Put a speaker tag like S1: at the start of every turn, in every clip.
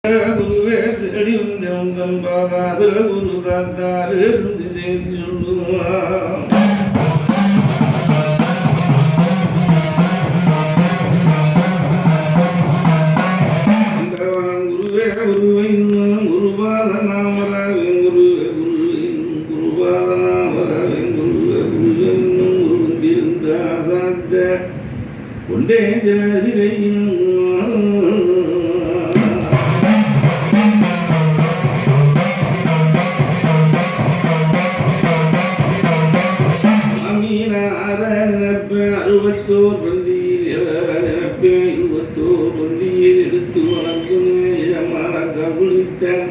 S1: குருவே தேடி வந்தவன் தன் பாதாசுர குரு தாத்தாரு இருந்து செய்தி சொல்லுவான். குருவே குருவை இன்னும் குருபாத நாமராவின் குருவே குருவை இன்னும் குருபாத நாமராவின் குருவே குருவே இன்னும் குருந்திருந்த ஆசானத்தை கொண்டே ஜனசிலையும் அறுபத்தோர் பந்தியில் எவர் நினைப்பே இருபத்தோர் பந்தியில் எடுத்து வணங்குமான குளித்தன்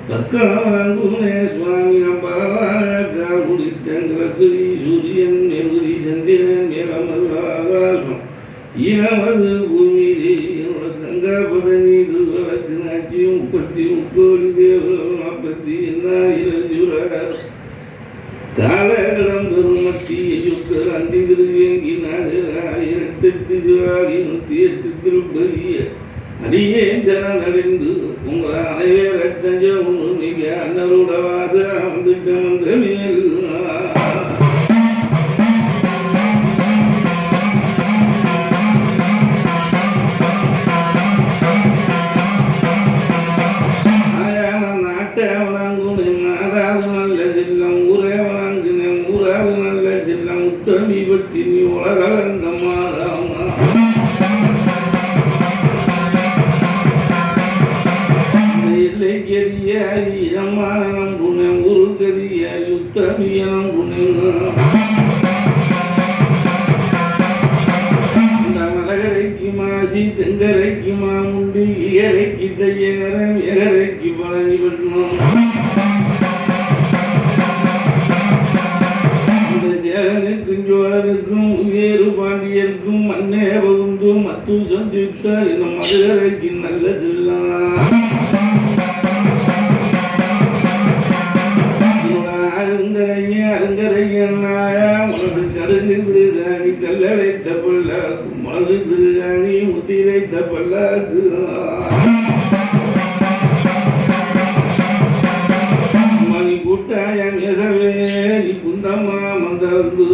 S1: பக்கம் வணங்குனே சுவாமி நம்பாவான குளித்தன் கிழக்குதி சூரியன் நெருதி சந்திரன் நிலமது ஆகாசம் ஈனமது பூமி தேவியோட கங்கா பதனி திருவலக்கு நாட்சியம் 33 தேவர்கள் 40 ஜூரார் காலகடம் பெருமத்திய சுக்கர் அந்தி திருவேங்கி நாதராயிரத்து சிவாகி 108 திருப்பதிய அடியே ஜனம் நடைந்து உங்கள் அனைவர தஞ்சம் மிக அன்னருட வாச வந்துட்ட மந்திரமேல் உத்தமிபத்தினி உலகலந்த மாதாமா இல்லை கதியாரி அம்மானம் புனம் ஒரு கதியாரி உத்தமியனம் புனம் மலகரைக்கு மாசி தெங்கரைக்கு மாமுண்டி இகரைக்கு தையகரம் எகரைக்கு பழனி பட்டணம் ஜோழனுக்கும் வேறு பாண்டியருக்கும் மண்ணே பகுந்து மத்து சந்தித்தார் இன்னும் மதுகரைக்கு நல்ல செல்லாம் அருங்கரைய அருங்கரையனாயா உனது கருகு திருகாணி கல்லறைத்த பல்லாக்கு மலகு திருகாணி முத்திரைத்த பல்லாக்கு மணி கூட்டாயம் எசவே நீ குந்தம்மா மந்தந்து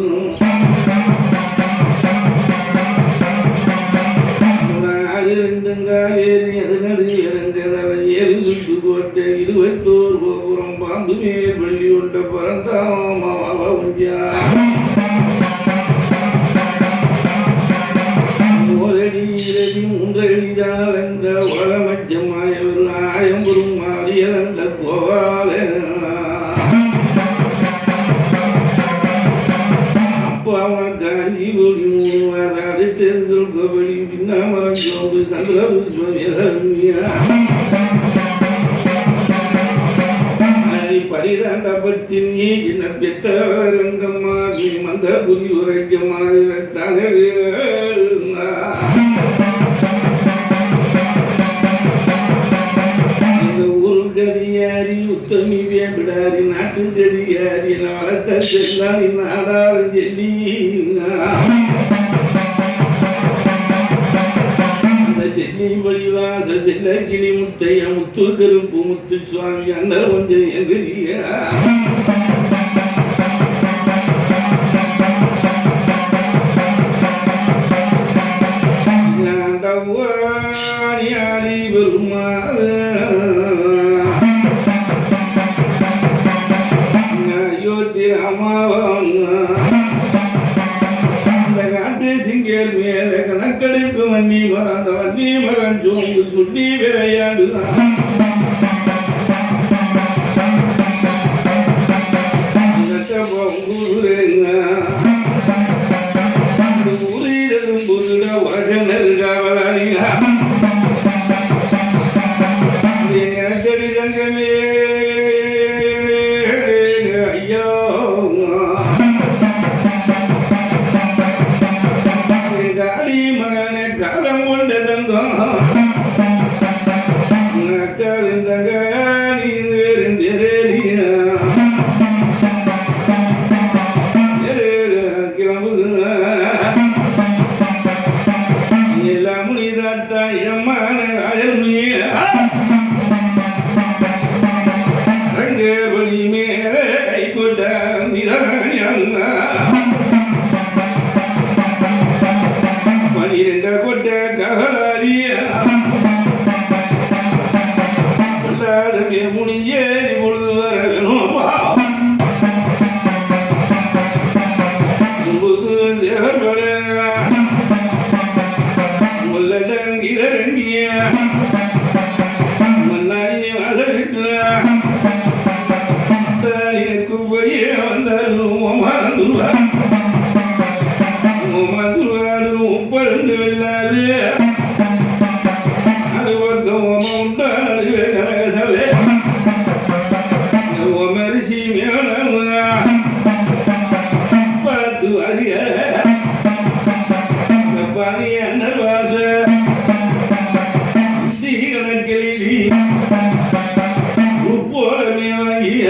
S1: காவேரி அதனது இறங்கதலை ஏறு சுட்டு கோட்டை 21 கோபுரம் பாம்பு மேல் பள்ளி கொண்ட பரந்தாமாவா ஓரடி இரடி 3 அடிதால் அந்த உலகமச்சமாயவர் ஆயம்புரும் மாறியல் அந்த கோவால காந்தி கோடி 3 மாசம் அடுத்தெருந்தல் கோபடி பின்னாமரம் ஜோடு சந்திரபுஷ்மியா படிதாண்ட பத்தினி என்ன பெத்தவரங்கம்மா நீ மந்த புரி உரைக்கமான ஊரு கதியாரி உத்தமி வேம்பிடாரி நாட்டு கதியாரி வளர்த்த செல்லாரி நாடாரும் சொல்லி செல்லி வழிவாச செல்ல கிளி முத்தைய முத்து கருப்பு முத்து சுவாமி அண்ணர் கொஞ்சம் எங்கிறிய பெருமாள் அயோத்தி ராமாவான் சிங்கர் மேல கணக்கெடுக்கு வன்னி மரம் வன்னி மரம் சோங்கு சுட்டி விளையாடு ஊரிலும் புதுட உலகனர் காவலாளியா கணக்கெடு தங்கமே ஐயோ காளி மகனை காலம் கொண்ட தங்கம் நடுவே கனகசவே மரிசி பார்த்து வாரிய பணி என்ன வாச ஸ்ரீ கணக்கெழுதி உப்போடமே வாங்கிய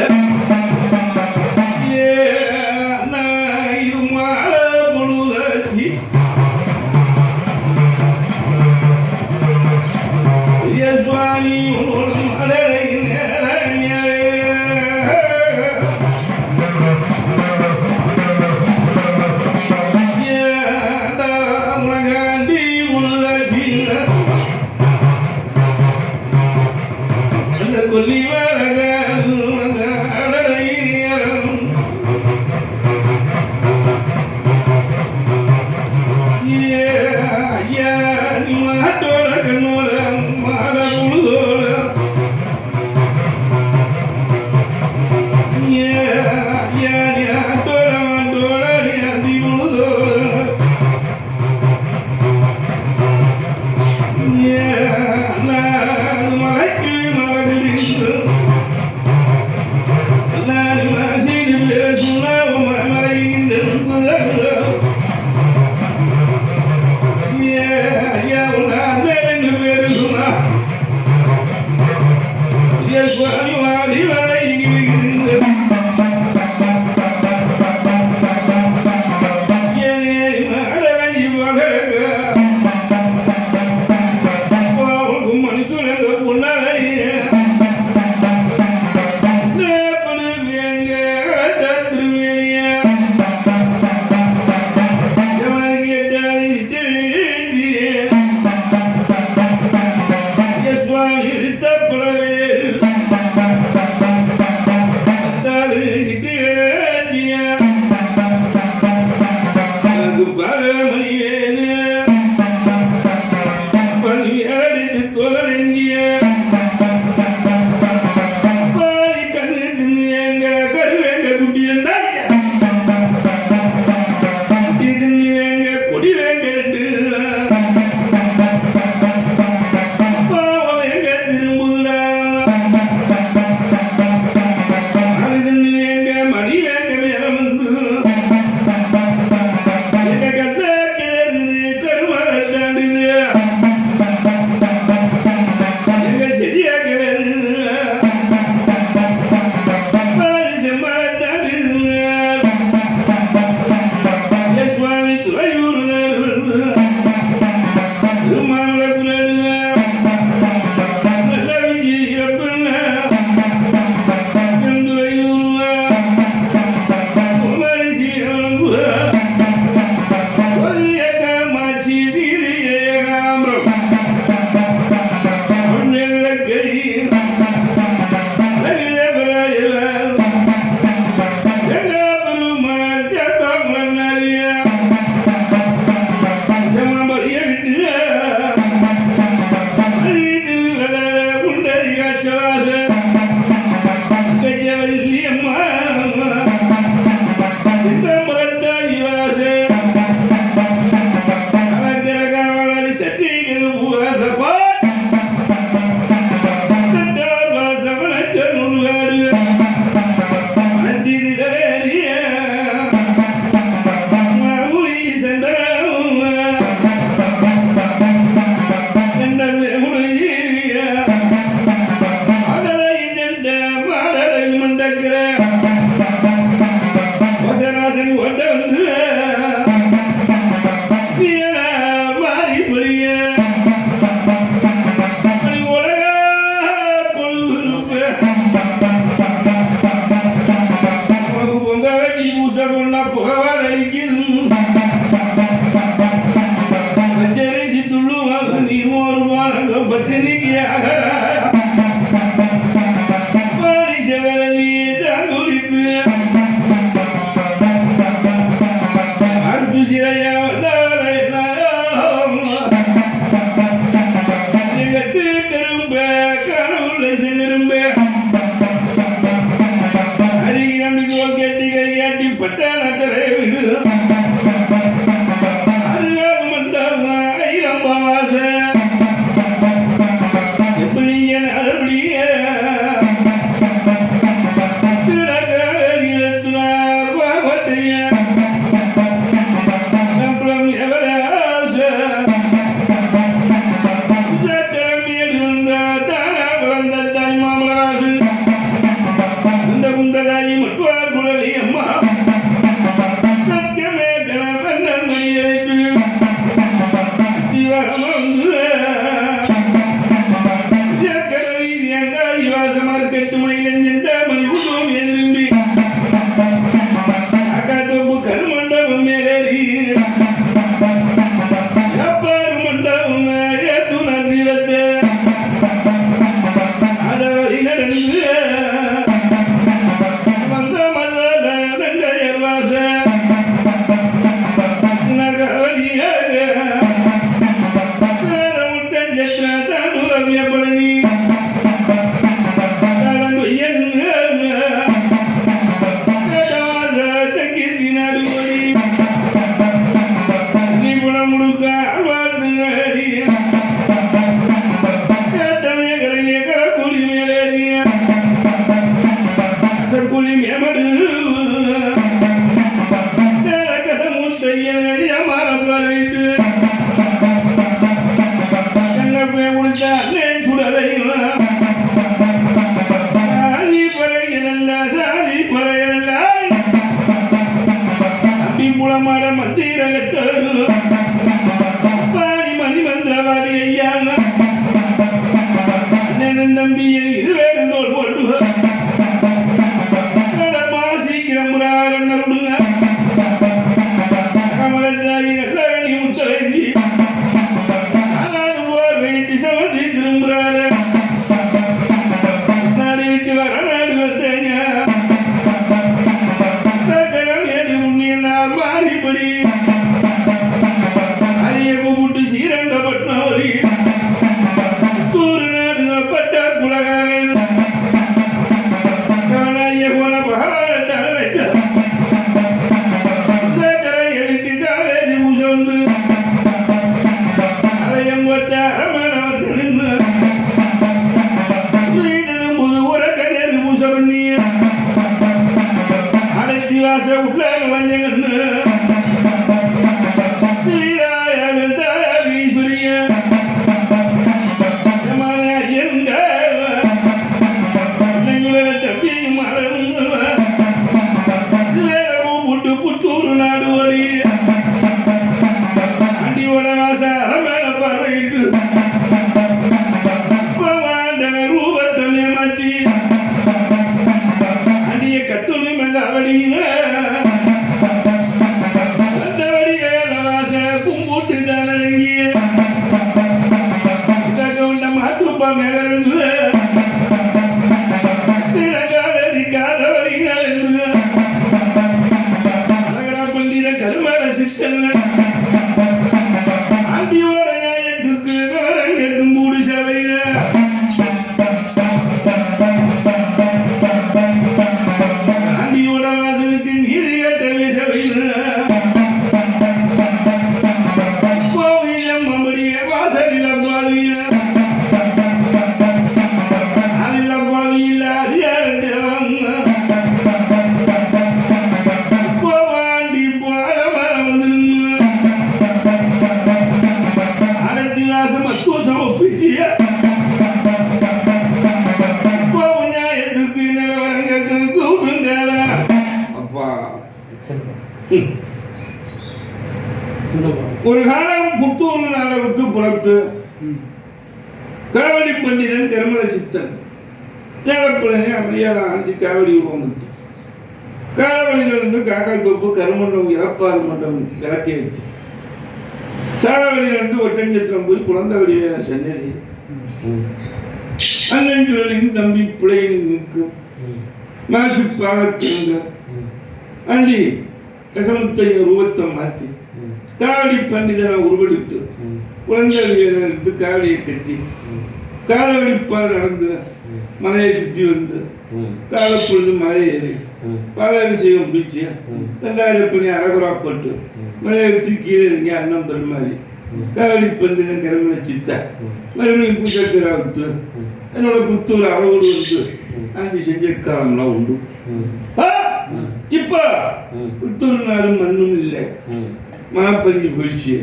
S2: எப்படிங்க
S1: அண்ணன் தம்பியை இருவேறு தோல் போட்டுக சீக்கிரம் முறாருங்க கமலத்தாயி நல்ல வேண்டி முத்த வேண்டி போர் வேண்டி சமதி திரும்புறாரு நாடு விட்டு வர நாடு வந்தேங்க உன்னியனால் மாறிபடி அரிய கூப்பிட்டு ஸ்ரீரங்கப்பட்டினம் வரி தூரு நாடு பட்ட குலகாரன் காணாய போன பகவான வைத்த எழுதி காலேஜி முசந்து அலையம் கொட்ட அரமணவத்தில் நின்று புது உரக்கணி முச பண்ணி அடைத்தி வாச உள்ள வஞ்சங்கன்னு புத்தூர் நாடு வழி அண்டியோட வாச அரமேல பறவைட்டு ரூபத்தனை மாத்தி அண்டிய கட்டுரை மெல்ல அவடிங்க அந்த வடிகள வாச கும்பூட்டு தானங்கிய கொண்ட மாத்துப்பா மேலிருந்து ஆண்டியோட நியாயத்திற்கு கவரங்கெட்டும் கூடு சபையில ஆண்டியோட வாசலுக்கு நீதி கட்டவே சபையில கோவிலம் அப்படிய வாசலில் அப்பாவிய அதில் அப்பாவியில் அதிகாரம் ஒரு காலம் புத்தூர் நாளை விட்டு புறப்பட்டு காவடி பண்டிதன் கருமல சித்தன் தேவப்பிள்ளைங்க அமையாத ஆண்டி காவடி உருவம் விட்டு காவலிலிருந்து காக்கா தொப்பு கருமண்டம் இறப்பாறு மண்டம் விளக்கி வைத்து சாராவளியிலிருந்து ஒட்டஞ்சத்திரம் போய் குழந்தை வழியாக சென்னதி அண்ணன் தம்பி பிள்ளையின் நிற்கும் மாசு பாகத்திருந்த அண்டி கசமுத்தைய உருவத்தை மாற்றி காவடி பண்டிதனை உருவெடுத்து குழந்தை வழியாக எடுத்து காவடியை கட்டி காலவழிப்பால் நடந்து மலையை சுற்றி வந்து காலப்பொழுது மலை ஏறி பாலாபிஷேகம் முடிச்சு தண்டாயிரப்பணி அரகுறாப்பட்டு மலையை விட்டு கீழே இறங்கி அண்ணன் பெருமாறி காவடி பண்டிதன் கருமலை சித்தா மறுபடியும் பூஜைக்கரா விட்டு என்னோட புத்தூர் அளவோடு வந்து அங்கே செஞ்ச காலம்லாம் உண்டு. இப்ப புத்தூர் நாடும் மண்ணும் இல்லை, மனப்பறிஞ்சு போயிடுச்சு,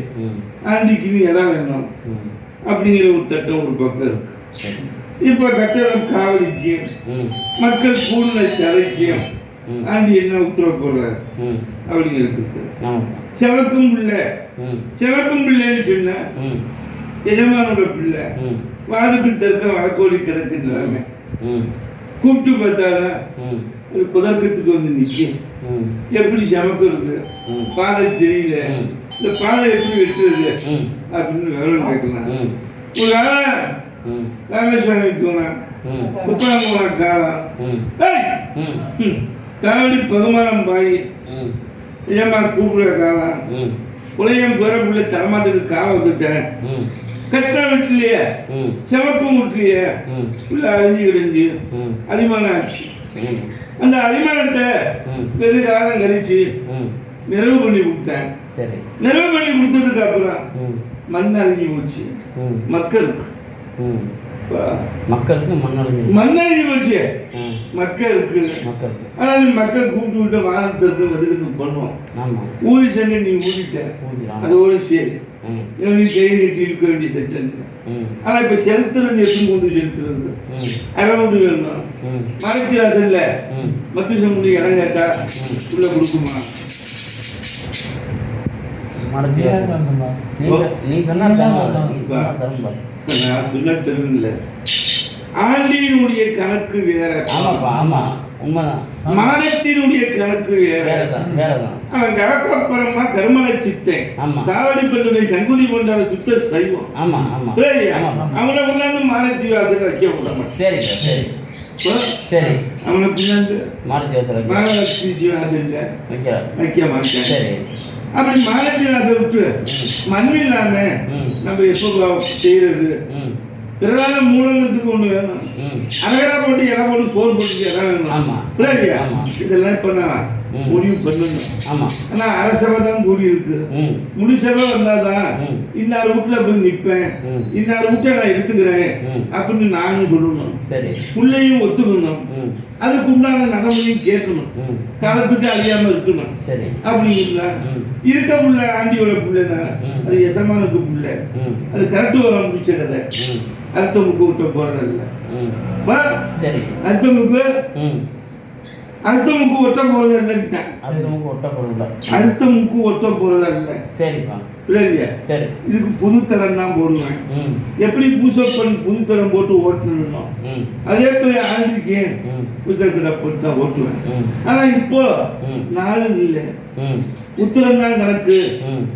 S1: ஆண்டிக்கு இடம் வேணும் அப்படிங்கிற ஒரு தட்டம் ஒரு பக்கம் இருக்கு. இப்ப கட்டணம் காவலிக்கு மக்கள் கூடுன சிலைக்கும் ஆண்டி என்ன உத்தரவு போடுறாரு அப்படிங்கிறது செவக்கும் பிள்ளை. செவக்கும் பிள்ளைன்னு சொன்ன எஜமானோட பிள்ளை வாதுக்கு தற்க வழக்கோடி கிடக்கு நிலைமை. கூப்பிட்டு பார்த்தாலும் புதற்கத்துக்கு வந்து நிற்கும். எப்படி சமைக்கிறது பாதை தெரியல, இந்த பாதை எப்படி வெட்டுறது அப்படின்னு விவரம் கேட்கலாம். ஒரு காலம் ராமேஸ்வரம் போனேன், குப்பாங்க போன காலம் காவடி பகுமானம் பாய் ஏமா கூப்பிடுற காலம் உலகம் பெற பிள்ளை தரமாட்டுக்கு காவ வந்துட்டேன். கட்ட வீட்டிலேயே செவக்கும் வீட்டிலேயே உள்ள அழிஞ்சு கிழிஞ்சு அடிமானம் ஆச்சு. அந்த அடிமானத்தை வெகு காலம் கழிச்சு நிறைவு பண்ணி கொடுத்தேன். நிறைவு பண்ணி கொடுத்ததுக்கு அப்புறம் மண் அழிஞ்சு போச்சு. மக்களுக்கு மண்ணழிஞ்சு போச்சு. மக்களுக்கு ஆனால் நீ மக்கள் கூப்பிட்டு விட்டு வானத்திற்கு வதுக்கு பண்ணுவோம். ஊதி சென்று நீ ஊதிட்ட அதோட சரி நீ கை நீட்டி இருக்க வேண்டிய செஞ்சது. ஆனா இப்ப செலுத்துறது எப்படி கொண்டு செலுத்துறது அரைமண்டு வேணும். மறைச்சி வாசல்ல மத்துசம் முடி இடம் கேட்டா உள்ள கொடுக்குமா? நான் சொன்ன தெருவில் ஆண்டியினுடைய கணக்கு வேற.
S2: ஆமாப்பா, ஆமா, உண்மைதான்.
S1: மானத்தினுடைய கணக்கு வேறதான். அவன் கரப்பரமா கருமலை சித்தன். காவடி பெண்ணுடைய சங்குதி கொண்டாட சுத்த சைவம்.
S2: ஆமா ஆமா,
S1: அவனை கொண்டாந்து மானத்தி வாசல் வைக்க விடாம.
S2: சரி சரி சரி,
S1: அவனை பின்னாண்டு
S2: மானத்தி வாசல்
S1: வைக்க மாட்டேன்.
S2: சரி,
S1: அப்படி மானத்தி வாசல் விட்டு மண் இல்லாம நம்ம எப்போ செய்யறது? பிரதான மூலத்துக்கு ஒண்ணு வேணும். அரைகரா போட்டு இலை போட்டு சோறு போட்டு இடம் வேணும். இதெல்லாம் இப்ப நான் முடிவு பண்ணணும். ஆனா அரசவை தான் கூடி இருக்கு. முடிசவை வந்தாதான் இன்னார் வீட்டுல போய் நிற்பேன், இன்னார் வீட்டை நான் எடுத்துக்கிறேன் அப்படின்னு நானும் சொல்லணும். பிள்ளையும் ஒத்துக்கணும். அதுக்கு உண்டான நடைமுறையும் கேட்கணும். காலத்துக்கு அழியாம இருக்கணும். அப்படிங்களா? இருக்க புள்ள ஆண்டியோட பிள்ளைதான், அது எசமானுக்கு பிள்ளை. அது கரெக்டு வர முடிச்ச கதை. அடுத்தவங்களுக்கு விட்ட போறதில்ல. அடுத்தவங்களுக்கு ஒட்ட போறதில்ல. அடுத்தவங்களுக்கு ஒட்ட போறதில்ல. இல்லையா? இதுக்கு புதுத்தரம் தான் போடுவேன். எப்படி பூசப்பன் புதுத்தரம் போட்டு ஓட்டணும், அதே போய் ஆண்டிக்கு புதுத்தர போட்டு தான் ஓட்டுவேன். ஆனா இப்போ நாலு இல்லை, உத்தரம் தான் கணக்கு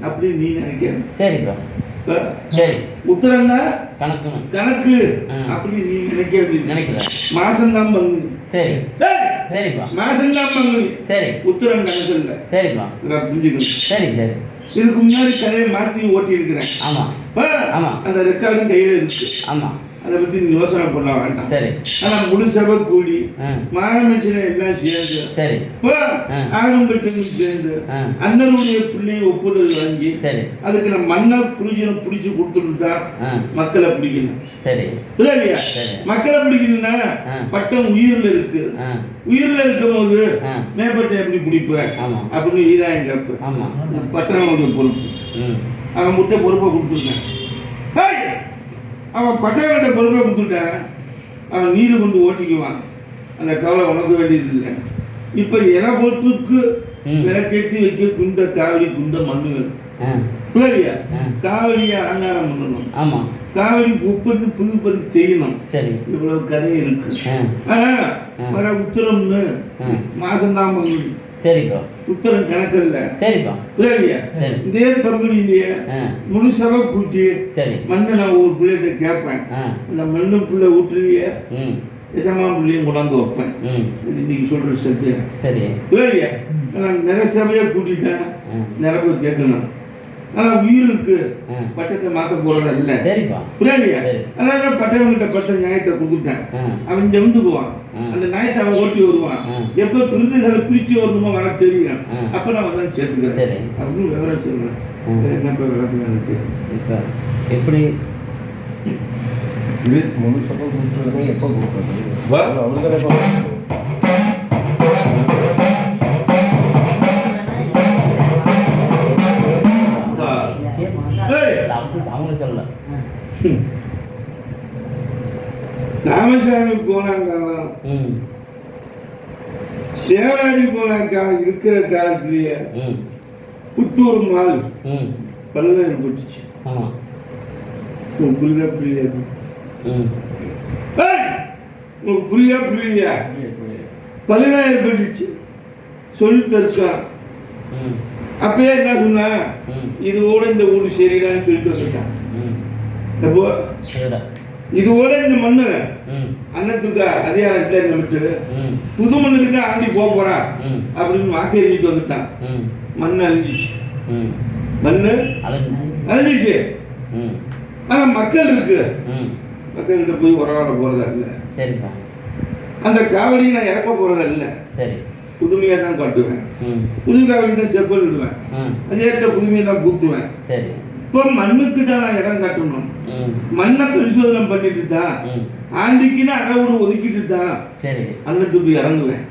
S1: அப்படின்னு நீ நினைக்க.
S2: சரிப்பா,
S1: உத்தரம் தான் கணக்கு அப்படி நீ நினைக்கல. மாசம் தான் பங்கு. மாசம் தான் பங்கு. உத்தரம் கணக்கு இல்லை. புரிஞ்சுக்கணும். இதுக்கு முன்னாடி கதையை மாற்றி ஓட்டி இருக்கிறேன். அந்த ரெக்கார்டும் கையில இருக்கு. அதை பத்தி யோசனை பண்ண வேண்டாம். ஆனா முடிசபை கூடி மானமச்சினை எல்லாம் சேர்ந்து ஆணும் பெற்றனும் சேர்ந்து அண்ணனுடைய பிள்ளையை ஒப்புதல் வாங்கி அதுக்கு நம்ம மண்ணை புரிஞ்சணும், பிடிச்சு கொடுத்துட்டு மக்களை பிடிக்கணும். இல்லையா? மக்களை பிடிக்கணும்னா பட்டம் உயிர்ல இருக்கு. உயிர்ல இருக்கும் போது மேம்பட்டை எப்படி பிடிப்பேன் அப்படின்னு ஈராயம் கேட்பு. பட்டம் அவனுடைய பொறுப்பு. அவன் முட்டை பொறுப்பை கொடுத்துருக்கேன். அவன் பட்டவங்கிட்ட பொறுப்பை கொடுத்துட்டான். அவன் நீடு கொண்டு ஓட்டிக்குவான். அந்த கவலை உனக்கு வேண்டியது இல்லை. இப்போ இனப்பொருத்துக்கு விளக்கேற்றி வைக்க குந்த காவடி குந்த மண்ணு இல்லையா? காவடியை அலங்காரம் பண்ணணும். காவடி உற்பத்தி புதுப்பதி செய்யணும். இவ்வளவு கதை இருக்கு. ஆனா வர உத்தரம்னு மாசம்தான் பங்குனி. உத்தரம் கணக்கல்ல. இதே பங்குனிலேயே முழுசவ கூட்டி மண்ணை நான் ஒரு பிள்ளைகிட்ட கேட்பேன். அந்த மண்ணு பிள்ளை ஊற்றுலையே எசமான பிள்ளையும் கொண்டாந்து வைப்பேன். இன்னைக்கு சொல்ற சத்தியம். இல்லையா? நான் நிறைய சபையை கூட்டிட்டேன். நிரப்ப கேட்கணும். ஆனா உயிருக்கு பட்டத்தை மாத்த போறது இல்ல. அதனால பட்டவங்கிட்ட பட்ட நியாயத்தை கொடுத்துட்டேன். அவன் இங்க வந்துக்குவான். அந்த நியாயத்தை அவன் ஓட்டி வருவான். எப்ப விருதுகளை பிரிச்சு வரணுமோ வர தெரியும். அப்ப நான் வந்து சேர்த்துக்கிறேன் அப்படின்னு விவரம் சொல்றேன். என்ன விளக்கம் எனக்கு
S2: எப்படி
S3: முழு சப்போர்ட் கொடுத்துருங்க. எப்போ கொடுக்குறது அவருக்கு
S1: ராமசாமி போனாங்காலம், தேவராஜி போனாக்கா இருக்கிற காலத்திலேயே புத்தூர் மால் பல்வேறு போட்டுச்சு. புரியுதா புரியாது? உங்களுக்கு புரியா புரியா? பல்வேறு ஏற்பட்டுச்சு. சொல்லி தருக்கா. அப்பயே என்ன சொன்னா, இதோட இந்த ஊரு சரிடான்னு சொல்லிட்டு வந்துட்டான். இதோட இந்த மண்ணு அன்னத்துக்கு அதிகாரத்துல விட்டு புது மண்ணுக்கு தான் ஆண்டி போறா அப்படின்னு வாக்கு எறிஞ்சிட்டு வந்துட்டான். மண்ணு அழிஞ்சிச்சு. மண்ணு அழிஞ்சிச்சு. ஆனா மக்கள் இருக்கு. மக்கள்கிட்ட போய் உறவாட போறதா இல்ல. அந்த காவடியை நான் இறக்க போறதா இல்ல. புதுமையா தான் காட்டுவேன். புது காவடி தான் செப்பல் விடுவேன். அதே புதுமையை தான் பூத்துவேன். இப்போ மண்ணுக்கு தான் நான் இடம் கட்டணும். மண்ணை பரிசோதனை பண்ணிட்டு தான் ஆண்டிக்குன்னு அறவுடு ஒதுக்கிட்டு தான் அன்னத்துக்கு இறங்குவேன்.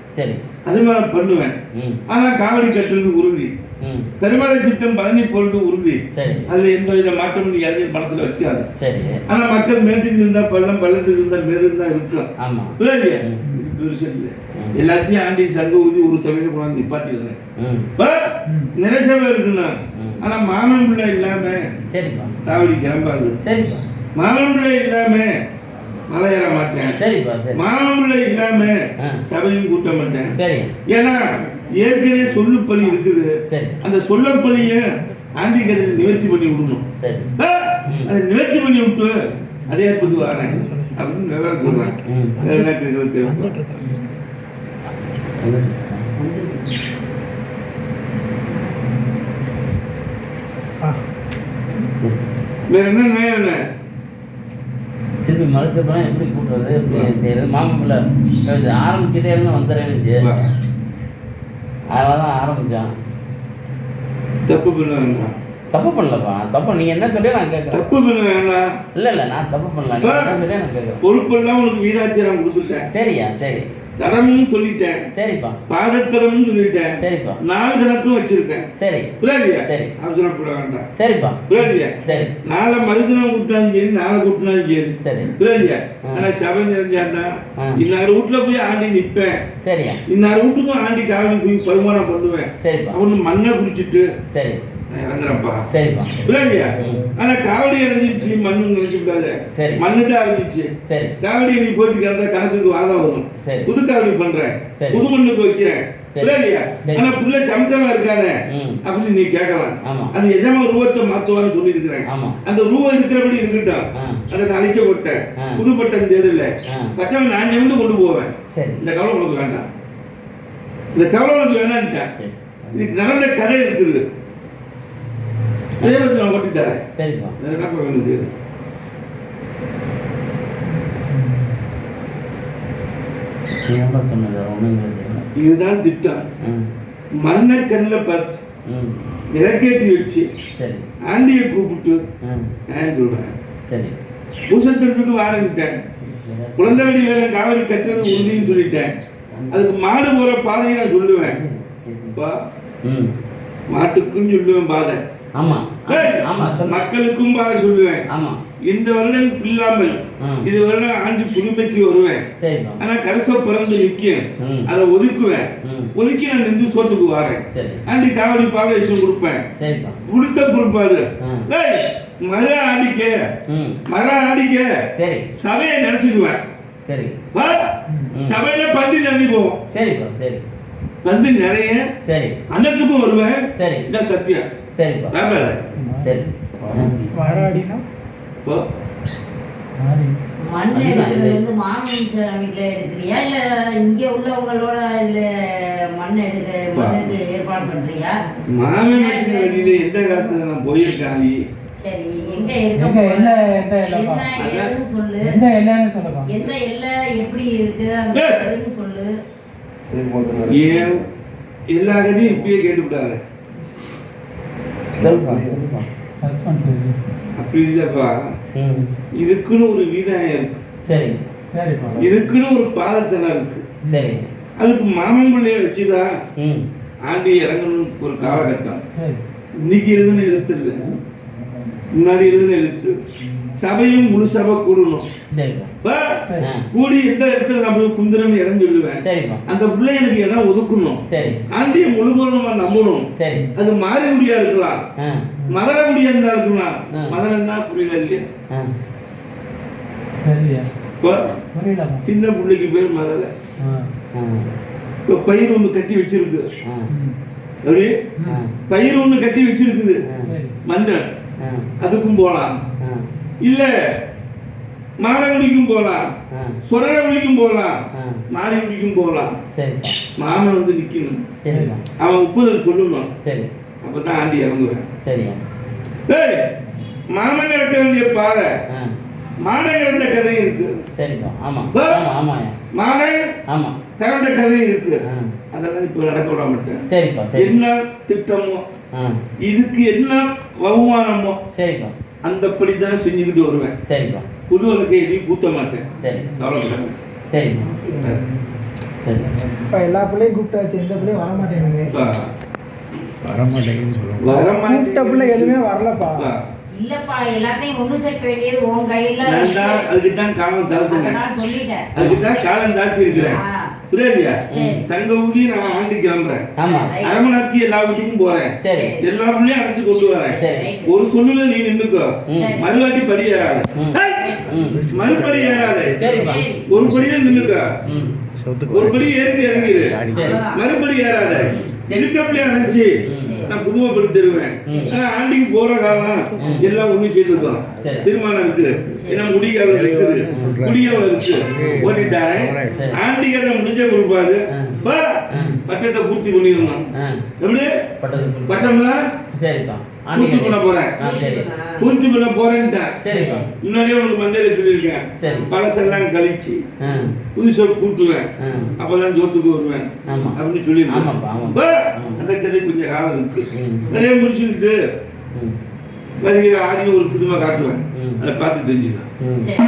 S1: அதே மாதிரி பண்ணுவேன். ஆனா காவடி கட்டுறது உறுதி. பெருமாளை சித்தம் பழனி பொழுது உறுதி. அதுல எந்த வித மாற்றமும் யாரையும் மனசுல வச்சுக்காது. ஆனா மக்கள் மேட்டுக்கு இருந்தா பள்ளம், பள்ளத்துக்கு இருந்தா மேடு தான் இருக்கலாம். எல்லாத்தையும் ஆண்டி சங்க ஊதி ஒரு சபையில கொண்டாந்து நிப்பாட்டிடுறேன். நிறைய சபை இருக்குண்ணா. ஆனா மாமன் பிள்ளை இல்லாம காவடி கிளம்பாது. மாமன் பிள்ளை இல்லாம மலை ஏற மாட்டேன்.
S2: சரிப்பா சரி.
S1: மாமல்ல இல்லாம சபையும் கூட்ட மாட்டேன்.
S2: சரி.
S1: ஏன்னா ஏற்கனவே சொல்லுப்பலி இருக்குது.
S2: சரி. அந்த
S1: சொல்லப்பலிய ஆண்டிகளை நிவர்த்தி பண்ணி விடணும்.
S2: சரி.
S1: அதை நிவர்த்தி பண்ணி விட்டு அதே புது வரேன் அப்படின்னு நல்லா சொல்றேன். வேற என்ன நயம் என்ன?
S2: திருப்பி மறுத்து போனால் எப்படி கூட்டுறது, எப்படி செய்யறது? மாமப்பிள்ள ஆரம்பிச்சுட்டே இருந்து வந்துடுறேன்னு அதனால தான் ஆரம்பித்தான்.
S1: தப்பு பண்ண வேண்டாம்.
S2: தப்பு பண்ணலப்பா. தப்பு நீ என்ன சொல்லியா நான் கேட்குறேன்.
S1: தப்பு பண்ண வேண்டாம்.
S2: இல்லை நான் தப்பு பண்ணல. நீ என்ன சொல்லியா நான் கேட்குறேன்.
S1: பொறுப்பெல்லாம் உனக்கு வீடாச்சாரம் கொடுத்துட்டேன்.
S2: சரியா சரி.
S1: தரமும் சொல்லிட்டேன்.
S2: சரிப்பா.
S1: பாதத்தரமும் சொல்லிட்டேன்.
S2: சரிப்பா.
S1: நாலு கணக்கும் வச்சிருக்கேன்.
S2: சரி.
S1: புரியாதியா?
S2: சரி.
S1: அவசரப்பட வேண்டாம்.
S2: சரிப்பா.
S1: புரியாதியா?
S2: சரி.
S1: நாளை மருதினம் கூட்டினாலும் சரி, நாளை கூட்டினாலும் சரி.
S2: சரி.
S1: புரியாதியா? ஆனா சபை நிறைஞ்சாதான் இன்னார் வீட்டுல போய் ஆண்டி நிற்பேன்.
S2: சரியா.
S1: இன்னார் வீட்டுக்கும் ஆண்டி காவலி போய் பருமானம் பண்ணுவேன்.
S2: சரிப்பா.
S1: அவனு மண்ணை குடிச்சிட்டு
S2: சரி
S1: இறங்குறப்பா.
S2: சரிப்பா.
S1: புரியாதியா? ஆனா காவடி இறஞ்சிருச்சு மண்ணு நினைச்சுட்டாரு.
S2: சரி.
S1: மண்ணுதான் இறஞ்சிச்சு. சரி. காவடி நீ போயிட்டு கிடந்தா கணக்குக்கு வாதம் வரும்.
S2: சரி.
S1: புது காவடி பண்றேன், புது மண்ணுக்கு வைக்கிறேன். புரியாதியா? ஆனா புள்ள சமத்தமா இருக்கானே அப்படின்னு நீ கேட்கலாம். அது எஜமா ரூபத்தை மாத்துவான்னு சொல்லி இருக்கிறேன். அந்த ரூபம் இருக்கிறபடி இருக்கட்டும். அதை நான் அழிக்க போட்டேன். புது பட்டம் தேடல பட்டம் நான் நிமிந்து கொண்டு போவேன். இந்த கவலை உனக்கு வேண்டாம். இந்த கவலை உனக்கு வேணான்ட்டேன். இதுக்கு நடந்த கதை இருக்குது. அதே பற்றி நான் ஒட்டி தரேன்.
S2: சரிப்பா.
S1: இதுதான் திட்டம். மண்ணை கண்ணில் பார்த்து இறக்கேற்றி வச்சு ஆண்டியை கூப்பிட்டு சொல்றேன். பூசத்திரத்துக்கு வாரங்கிட்டேன். குழந்தைவடி வேலை காவலி கட்டுறது உறுதின்னு சொல்லிட்டேன். அதுக்கு மாடு போற பாதையை நான் சொல்லுவேன். மாட்டுக்கும் சொல்லுவேன் பாதை, மக்களுக்கும் பாதை சொல்லுவேன். இந்த வருடம் இல்லாமல் இது வருடம் ஆண்டு புதுமைக்கு வருவேன். ஆனா கரச பிறந்து நிற்கும். அதை ஒதுக்குவேன். ஒதுக்கி நான் நின்று சோத்துக்கு வரேன். ஆண்டி காவடி பாதேசம் கொடுப்பேன். கொடுத்த கொடுப்பாரு. மர ஆடிக்க சபையை நினைச்சிடுவேன். சபையில பந்தி நிறைய போவோம். பந்து நிறைய அன்னத்துக்கும் வருவேன். இதான் சத்தியம்.
S4: மண் எடுக்கிறது வந்து மாமன் வீட்டுல எடுக்கிறியா இல்ல இங்க உள்ளவங்களோட இல்ல மண் மண்ணுக்கு ஏற்பாடு பண்றியா?
S1: மாமன் வீட்டுல எந்த காலத்துல நான் போயிருக்கேன்.
S4: சரி, எங்க இருக்க என்ன சொல்லு. எந்த எல்லை எப்படி இருக்கு அதுன்னு சொல்லு.
S1: ஏன் எல்லா கதையும் இப்பயே கேட்டுவிட்டாரு. அப்படி இல்லப்பா, இதுக்குன்னு ஒரு வீதம் இருக்கு. இதுக்குன்னு ஒரு பாதத்தனை இருக்கு. அதுக்கு மாமன் பிள்ளைய வச்சுதான் ஆண்டி இறங்கணும் ஒரு காலகட்டம். இன்னைக்கு எழுதுன எழுத்து இல்லை, முன்னாடி எழுதுன எழுத்து. சபையும் முழு சபை கூடணும். கூடி எந்த இடத்துல நம்ம குந்திரன் இடம் சொல்லுவேன். அந்த பிள்ளை எனக்கு இடம் ஒதுக்கணும். ஆண்டிய முழுபூர்ணமா நம்பணும். அது மாறிகுடியா இருக்கலாம், மதரகுடியா இருந்தா இருக்கலாம். மதரன்னா புரியல இல்லையா? சின்ன பிள்ளைக்கு பேர் மதல. இப்ப பயிர் ஒண்ணு கட்டி வச்சிருக்கு. அப்படி பயிர் ஒண்ணு கட்டி வச்சிருக்குது மண்ணு. அதுக்கும் போலாம், இல்ல மாரகுடிக்கும் போலாம், சுரகுடிக்கும் போலாம், மாரிகுடிக்கும் போலாம். மாமன் வந்து நிக்கணும். அவன் ஒப்புதல் சொல்லணும். அப்பதான் ஆண்டி இறங்குவேன். மாமன் இறக்க வேண்டிய பாறை மாடன் இறந்த கதை இருக்கு. மாடன் கரண்ட கதை இருக்கு. அதெல்லாம் இப்ப நடக்க விட மாட்டேன். என்ன திட்டமோ இதுக்கு என்ன பகுமானமோ அந்தப்படிதான் செஞ்சுக்கிட்டு வருவேன். புது வழக்கை எதையும் பூத்த மாட்டேன்.
S5: எல்லா பிள்ளையும் கூப்பிட்டாச்சு, எந்த பிள்ளையும் வரமாட்டேங்குது.
S1: வரமாட்டேங்குது.
S5: கூப்பிட்ட பிள்ளை எதுவுமே வரலப்பா.
S4: இல்லப்பா எல்லாத்தையும் ஒண்ணு சேர்க்க வேண்டியது உன் கையில
S1: நான் தான் அதுக்கு தான் காலம் தாழ்த்துனேன்.
S4: நான் சொல்லிட்டேன்.
S1: அதுக்கு தான் காலம் தாழ்த்தி இருக்கிறேன்.
S4: ஆ.
S1: புரியுதுயா?
S4: சரி.
S1: சங்க ஊதி நான் ஆண்டு கிளம்புறேன்.
S2: ஆமா
S1: அரமணாக்கி எல்லா வீட்டுக்கும் போறேன்.
S2: சரி
S1: எல்லா பிள்ளையும் அடைச்சு கொண்டு வரேன்.
S2: சரி
S1: ஒரு சொல்லுல நீ நின்னுக்கோ.
S2: ம்.
S1: மறுவாட்டி படி ஏறாத.
S2: ம்
S1: மறுபடி ஏறாத.
S2: சரிப்பா
S1: ஒரு படியில நின்னுக்கோ.
S2: ம்
S1: ஒரு படி ஏறி இறங்கிடு.
S2: சரி
S1: மறுபடி ஏறாத. இருக்கப்படியே அடைச்சு நான் புதுமைப்படுத்தி தருவேன். ஆனா ஆண்டிக்கு போற காலம் எல்லாம் ஒண்ணு சேர்ந்துருக்கோம்.
S2: சரி.
S1: திருமணம் இருக்கு, ஏன்னா முடியாத இருக்குது, குடியாவ இருக்கு, ஓட்டிட்டாரேன். ஆண்டிக்கு அதை முடிஞ்ச கொடுப்பாரு. பா பட்டத்தை பூர்த்தி பண்ணிடணும். எப்படி
S2: பட்டது
S1: பட்டம்னா
S2: சரிப்பா
S1: பூர்த்தி பண்ண போறேன்.
S2: சரி
S1: பூர்த்தி பண்ண போறேன்ட்டேன்.
S2: சரிப்பா
S1: முன்னாடியே உனக்கு மந்தையில சொல்லியிருக்கேன்.
S2: சரி
S1: பழசெல்லாம் கழிச்சு
S2: ஆ
S1: புதுசா கூட்டுவேன்,
S2: ஆ
S1: அப்பதான் ஜோத்துக்கு வருவேன்
S2: ஆமா
S1: அப்படின்னு சொல்லியிருக்கேன்.
S2: ஆமாப்பா ஆமாப்பா
S1: அந்த கதை கொஞ்சம் காலம் இருக்கு.
S2: ம்.
S1: நிறைய முடிச்சுக்கிட்டு
S2: ம்
S1: வருகிற ஆடியும் ஒரு புதுமை காட்டுவேன்.
S2: ம்.
S1: அதை பார்த்து தெரிஞ்சுக்கலாம்.
S2: ம்
S4: சரி